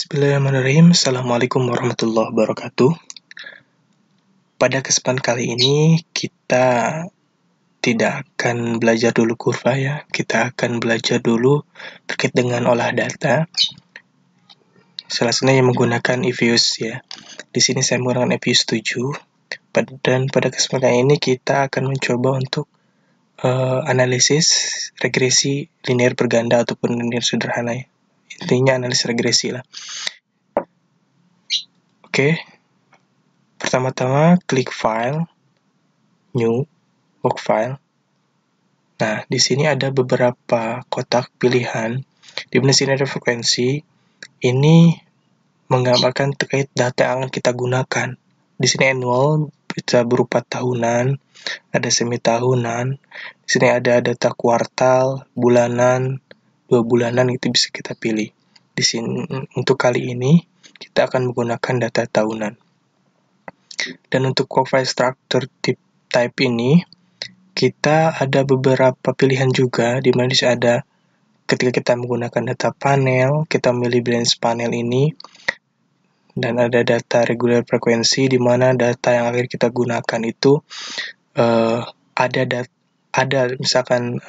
Bismillahirrahmanirrahim. Assalamualaikum warahmatullahi wabarakatuh. Pada kesempatan kali ini kita tidak akan belajar dulu kurva ya. Kita akan belajar dulu terkait dengan olah data. Salah satunya yang menggunakan EViews ya. Di sini saya menggunakan EViews 7. Dan pada kesempatan ini kita akan mencoba untuk analisis regresi linear berganda ataupun linear sederhana ya. Intinya analisis regresi lah. Oke. Pertama-tama klik file, new, work file. Nah, di sini ada beberapa kotak pilihan. Di mana sini ada frekuensi. Ini menggambarkan terkait data yang akan kita gunakan. Di sini annual bisa berupa tahunan, ada semi tahunan. Di sini ada data kuartal, bulanan, 2 bulanan itu bisa kita pilih. Di sini untuk kali ini kita akan menggunakan data tahunan. Dan untuk profile structure type ini kita ada beberapa pilihan juga, di mana ada ketika kita menggunakan data panel, kita memilih balance panel ini, dan ada data regular frekuensi, di mana data yang akan kita gunakan itu ada misalkan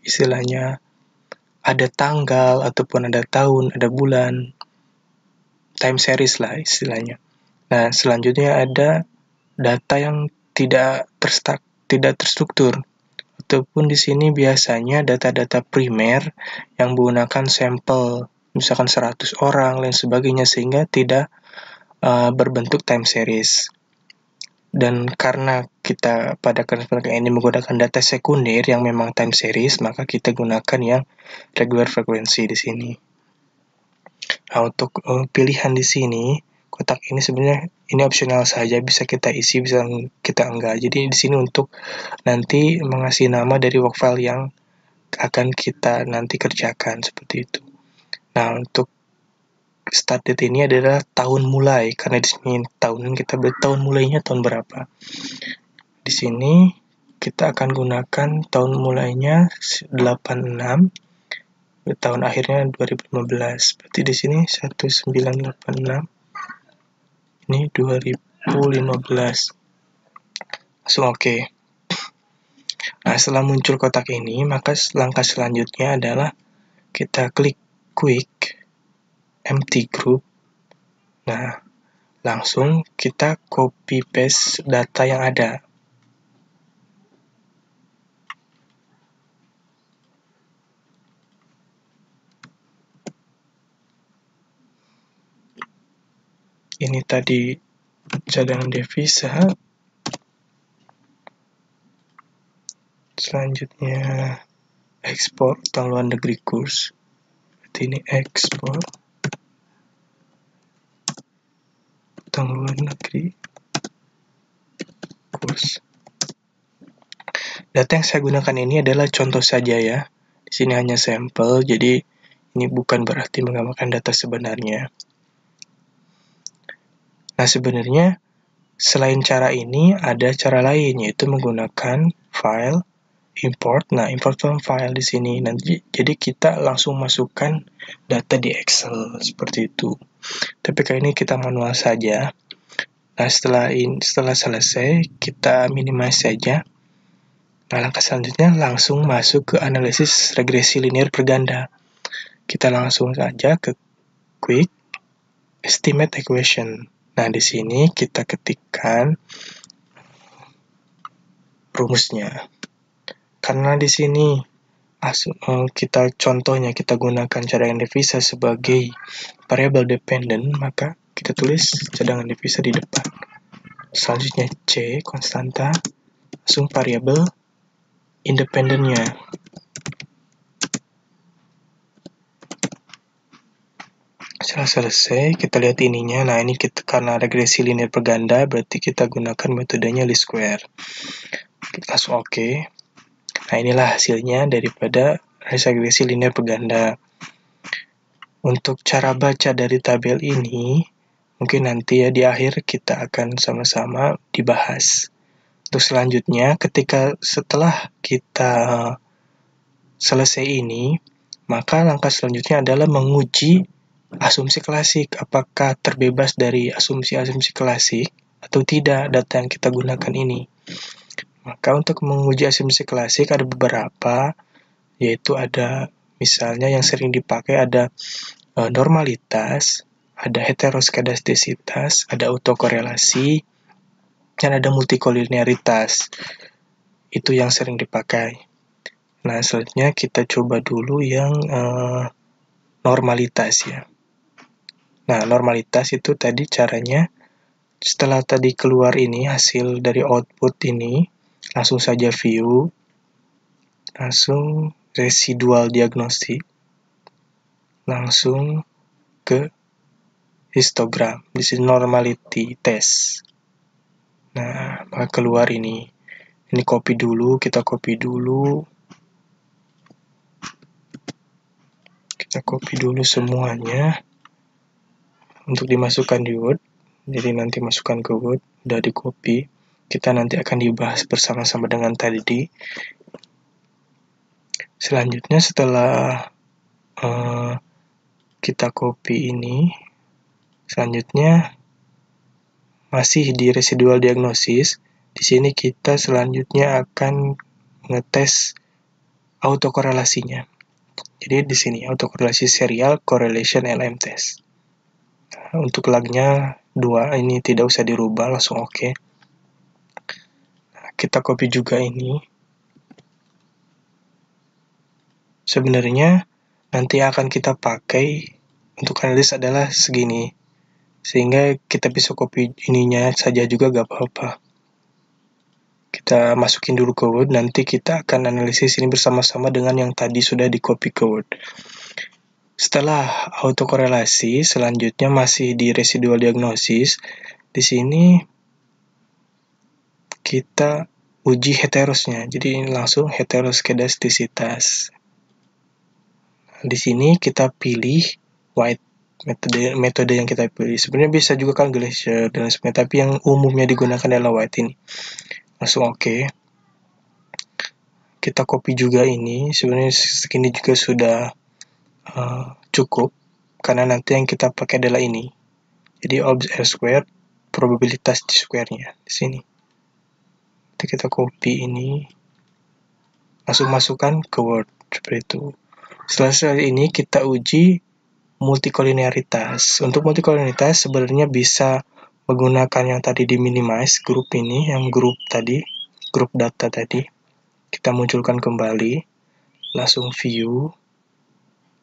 istilahnya ada tanggal ataupun ada tahun, ada bulan, time series lah istilahnya. Nah, selanjutnya ada data yang tidak terstruktur, ataupun di sini biasanya data-data primer yang menggunakan sampel, misalkan 100 orang, dan sebagainya, sehingga tidak berbentuk time series. Dan karena kita pada kesempatan ini menggunakan data sekunder yang memang time series, maka kita gunakan yang regular frekuensi di sini. Nah, untuk pilihan di sini, kotak ini sebenarnya ini opsional saja, bisa kita isi, bisa kita enggak. Jadi di sini untuk nanti mengasih nama dari work file yang akan kita nanti kerjakan seperti itu. Nah, untuk start date ini adalah tahun mulai, karena di sini tahunan kita tahun mulainya tahun berapa. Di sini kita akan gunakan tahun mulainya 86. Tahun akhirnya 2015. Berarti di sini 1986. Ini 2015. Langsung oke. Nah, setelah muncul kotak ini, maka langkah selanjutnya adalah kita klik quick empty group. Nah, langsung kita copy paste data yang ada. Ini tadi cadangan devisa. Selanjutnya ekspor utang luar negeri kurs. Berarti ini ekspor utang luar negeri kurs. Data yang saya gunakan ini adalah contoh saja ya. Di sini hanya sampel, jadi ini bukan berarti menggambarkan data sebenarnya. Nah, sebenarnya selain cara ini ada cara lain, yaitu menggunakan file import. Nah, import from file di sini nanti jadi kita langsung masukkan data di Excel seperti itu. Tapi kali ini kita manual saja. Nah, setelah selesai kita minimize saja. Nah, langkah selanjutnya langsung masuk ke analisis regresi linear berganda. Kita langsung saja ke quick estimate equation. Nah, di sini kita ketikkan rumusnya. Karena di sini kita gunakan cadangan devisa sebagai variabel dependent, maka kita tulis cadangan devisa di depan. Selanjutnya C konstanta, langsung variabel independennya. Setelah selesai, kita lihat ininya. Nah, ini karena regresi linear berganda, berarti kita gunakan metodenya least square. Langsung oke. Nah, inilah hasilnya daripada regresi linear berganda. Untuk cara baca dari tabel ini, mungkin nanti ya di akhir kita akan sama-sama dibahas. Untuk selanjutnya, setelah kita selesai ini, maka langkah selanjutnya adalah menguji asumsi klasik, apakah terbebas dari asumsi-asumsi klasik atau tidak data yang kita gunakan ini. Maka untuk menguji asumsi klasik ada beberapa, yaitu ada misalnya yang sering dipakai ada normalitas, ada heteroskedastisitas, ada autokorelasi, dan ada multikolinearitas. Itu yang sering dipakai. Nah, selanjutnya kita coba dulu yang normalitas ya. Nah, normalitas itu tadi caranya, setelah tadi keluar ini, hasil dari output ini, langsung saja view, langsung residual diagnostik, langsung ke histogram, di sini normality test. Nah, maka keluar ini. Ini copy dulu, kita copy dulu. Kita copy dulu semuanya untuk dimasukkan di Word. Jadi nanti masukkan ke Word, udah di copy. Kita nanti akan dibahas bersama-sama dengan tadi. Selanjutnya setelah kita copy ini, selanjutnya masih di residual diagnosis. Di sini kita selanjutnya akan ngetes autokorelasinya. Jadi di sini autokorelasi serial correlation LM test. Nah, untuk lagnya 2 ini tidak usah dirubah, langsung oke. Nah, kita copy juga ini. Sebenarnya nanti akan kita pakai untuk analis adalah segini. Sehingga kita bisa copy ininya saja juga gak apa-apa. Kita masukin dulu ke Word, nanti kita akan analisis ini bersama-sama dengan yang tadi sudah di copy ke Word. Setelah autokorelasi, selanjutnya masih di residual diagnosis. Di sini kita uji heterosnya. Jadi ini langsung heteroskedastisitas. Di sini kita pilih White metode yang kita pilih. Sebenarnya bisa juga kan Glaser dan sebagainya, tapi yang umumnya digunakan adalah White ini. Langsung oke. Kita copy juga ini. Sebenarnya segini juga sudah cukup, karena nanti yang kita pakai adalah ini. Jadi odds R squared, probabilitas di square-nya di sini. Nanti kita copy ini, langsung masukkan ke Word seperti itu. Setelah ini kita uji multikolinearitas. Untuk multikolinearitas sebenarnya bisa menggunakan yang tadi di minimize grup ini, yang grup tadi, grup data tadi. Kita munculkan kembali, langsung view,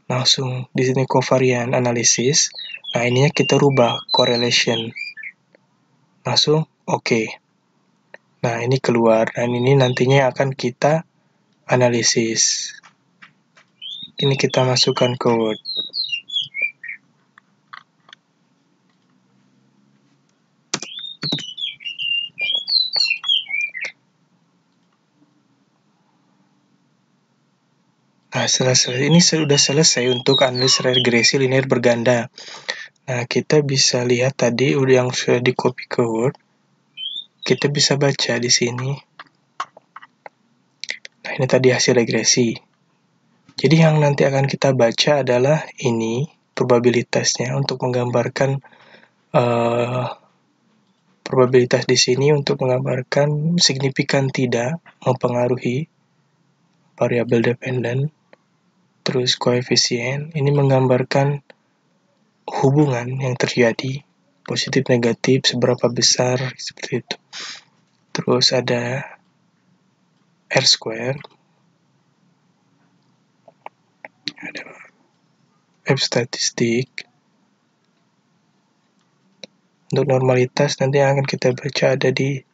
langsung di sini covariant analysis. Nah, ininya kita rubah correlation. Langsung oke. Nah, ini keluar dan ini nantinya akan kita analisis. Ini kita masukkan ke Word. Nah, ini sudah selesai untuk analisis regresi linear berganda. Nah, kita bisa lihat tadi yang sudah di copy ke Word. Kita bisa baca di sini. Nah, ini tadi hasil regresi. Jadi yang nanti akan kita baca adalah ini, probabilitasnya untuk menggambarkan probabilitas di sini untuk menggambarkan signifikan tidak mempengaruhi variabel dependen. Terus koefisien, ini menggambarkan hubungan yang terjadi, positif negatif, seberapa besar, seperti itu. Terus ada R square, ada F statistik. Untuk normalitas nanti yang akan kita baca ada di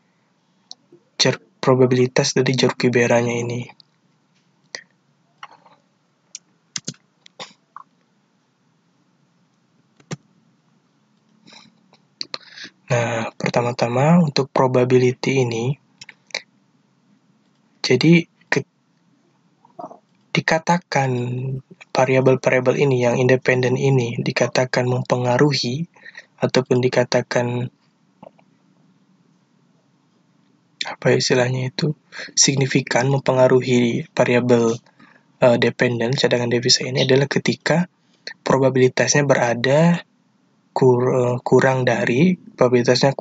probabilitas dari Jorge-Beranya ini. Nah, pertama-tama untuk probability ini, jadi dikatakan variabel-variabel ini yang independen ini dikatakan mempengaruhi ataupun dikatakan apa istilahnya itu signifikan mempengaruhi variabel dependen cadangan devisa ini adalah ketika probabilitasnya berada kurang dari 0,05.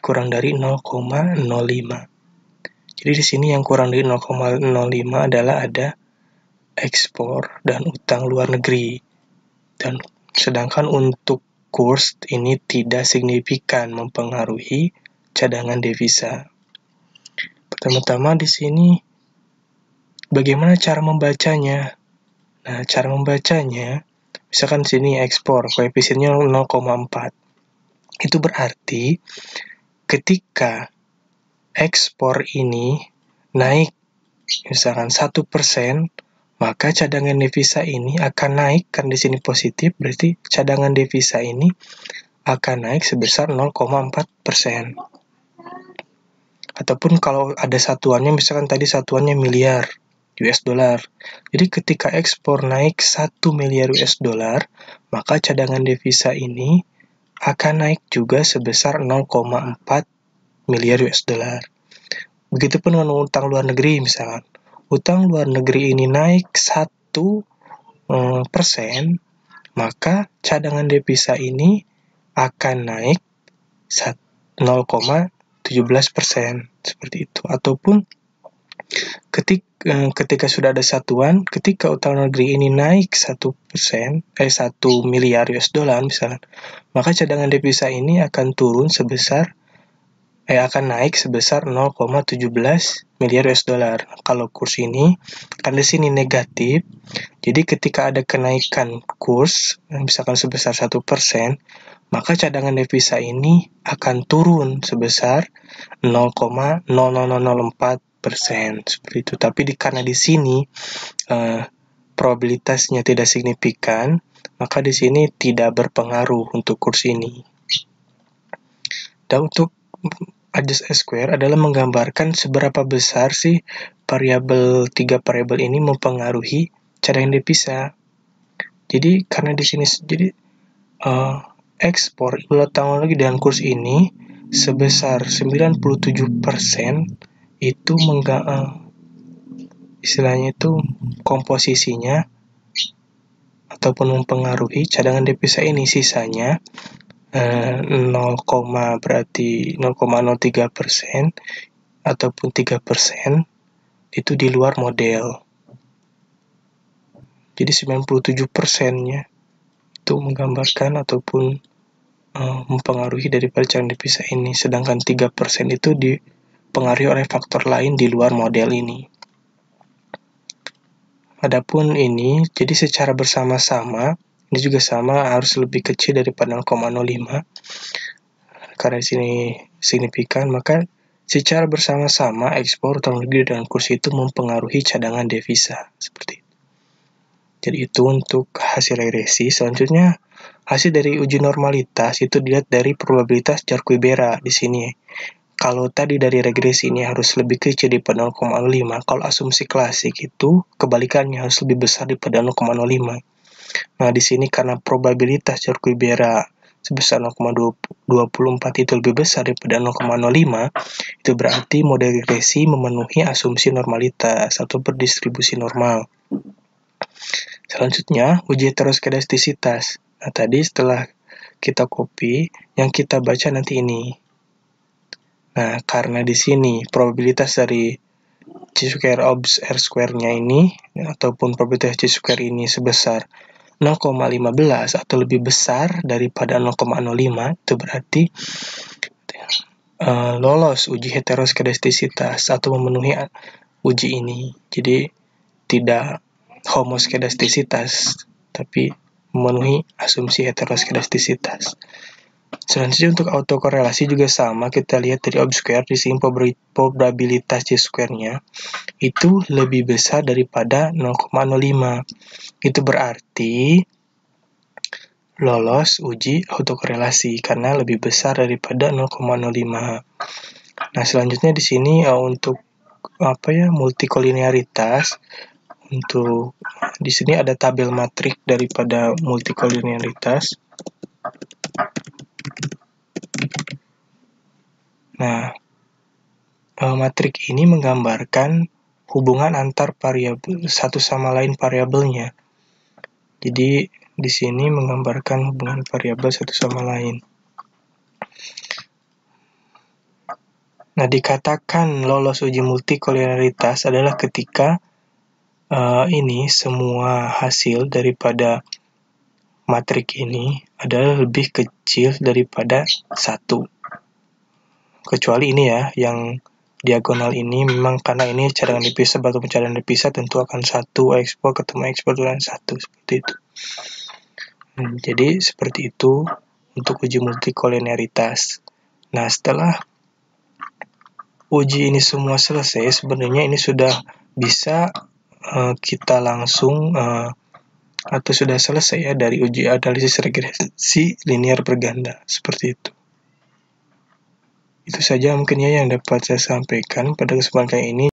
Kurang dari 0,05. Jadi di sini yang kurang dari 0,05 adalah ada ekspor dan utang luar negeri. Dan sedangkan untuk kurs ini tidak signifikan mempengaruhi cadangan devisa. Pertama-tama di sini bagaimana cara membacanya? Nah, cara membacanya misalkan di sini ekspor, koefisiennya 0,4. Itu berarti ketika ekspor ini naik misalkan 1%, maka cadangan devisa ini akan naik, kan di sini positif, berarti cadangan devisa ini akan naik sebesar 0,4%. Ataupun kalau ada satuannya, misalkan tadi satuannya miliar US dollar. Jadi ketika ekspor naik 1 miliar US dollar, maka cadangan devisa ini akan naik juga sebesar 0,4 miliar US dollar. Begitupun dengan utang luar negeri misalkan. Utang luar negeri ini naik 1%, maka cadangan devisa ini akan naik 0,17%, seperti itu. Ataupun ketika sudah ada satuan, ketika utang negeri ini naik 1 miliar US dollar misalnya, maka cadangan devisa ini akan naik sebesar 0,17 miliar US dollar. Kalau kurs ini kan di sini negatif, jadi ketika ada kenaikan kurs misalkan sebesar 1%, maka cadangan devisa ini akan turun sebesar 0,00004%, seperti itu. Tapi karena di sini probabilitasnya tidak signifikan, maka di sini tidak berpengaruh untuk kurs ini. Dan untuk adjust S-square adalah menggambarkan seberapa besar sih tiga variabel ini mempengaruhi cadangan devisa. Jadi karena di sini ekspor utang luar negeri dengan kurs ini sebesar 97%, itu istilahnya itu komposisinya ataupun mempengaruhi cadangan devisa ini. Sisanya 0,03% ataupun 3% itu di luar model. Jadi 97%-nya itu menggambarkan ataupun mempengaruhi daripada cadangan devisa ini, sedangkan 3% itu dipengaruhi oleh faktor lain di luar model ini. Adapun ini, jadi secara bersama-sama, ini juga sama harus lebih kecil daripada 0,05. Karena di sini signifikan, maka secara bersama-sama ekspor utang negeri dan kurs itu mempengaruhi cadangan devisa, seperti itu. Jadi itu untuk hasil regresi. Selanjutnya, hasil dari uji normalitas itu dilihat dari probabilitas Jarque-Bera di sini. Kalau tadi dari regresi ini harus lebih kecil daripada 0,05, kalau asumsi klasik itu kebalikannya harus lebih besar daripada 0,05. Nah, di sini karena probabilitas Jarque-Bera sebesar 0,24 itu lebih besar daripada 0,05, itu berarti model regresi memenuhi asumsi normalitas atau berdistribusi normal. Selanjutnya, uji heteroskedastisitas. Nah, tadi setelah kita copy, yang kita baca nanti ini. Nah, karena di sini probabilitas dari C-square obs R-square-nya ini, ataupun probabilitas C-square ini sebesar 0,15 atau lebih besar daripada 0,05, itu berarti lolos uji heteroskedastisitas atau memenuhi uji ini. Jadi tidak homoskedastisitas, tapi memenuhi asumsi heteroskedastisitas. Selanjutnya untuk autokorelasi juga sama, kita lihat dari obs-square, di sini probabilitas C-square-nya itu lebih besar daripada 0,05. Itu berarti lolos uji autokorelasi karena lebih besar daripada 0,05. Nah, selanjutnya di sini untuk multikolinearitas. Untuk di sini ada tabel matrik daripada multikolinearitas. Nah, matrik ini menggambarkan hubungan antar variabel satu sama lain variabelnya. Jadi di sini menggambarkan hubungan variabel satu sama lain. Nah, dikatakan lolos uji multikolinialitas adalah ketika ini semua hasil daripada matrik ini adalah lebih kecil daripada 1. Kecuali ini ya, yang diagonal ini memang karena ini cadangan dipisah atau cadangan dipisah tentu akan 1 ekspor ketemu ekspor dengan 1 seperti itu. Jadi seperti itu untuk uji multikolinialitas. Nah, setelah uji ini semua selesai, sebenarnya ini sudah bisa kita langsung atau sudah selesai ya dari uji analisis regresi linear berganda seperti itu. Itu saja mungkin ya yang dapat saya sampaikan pada kesempatan kali ini.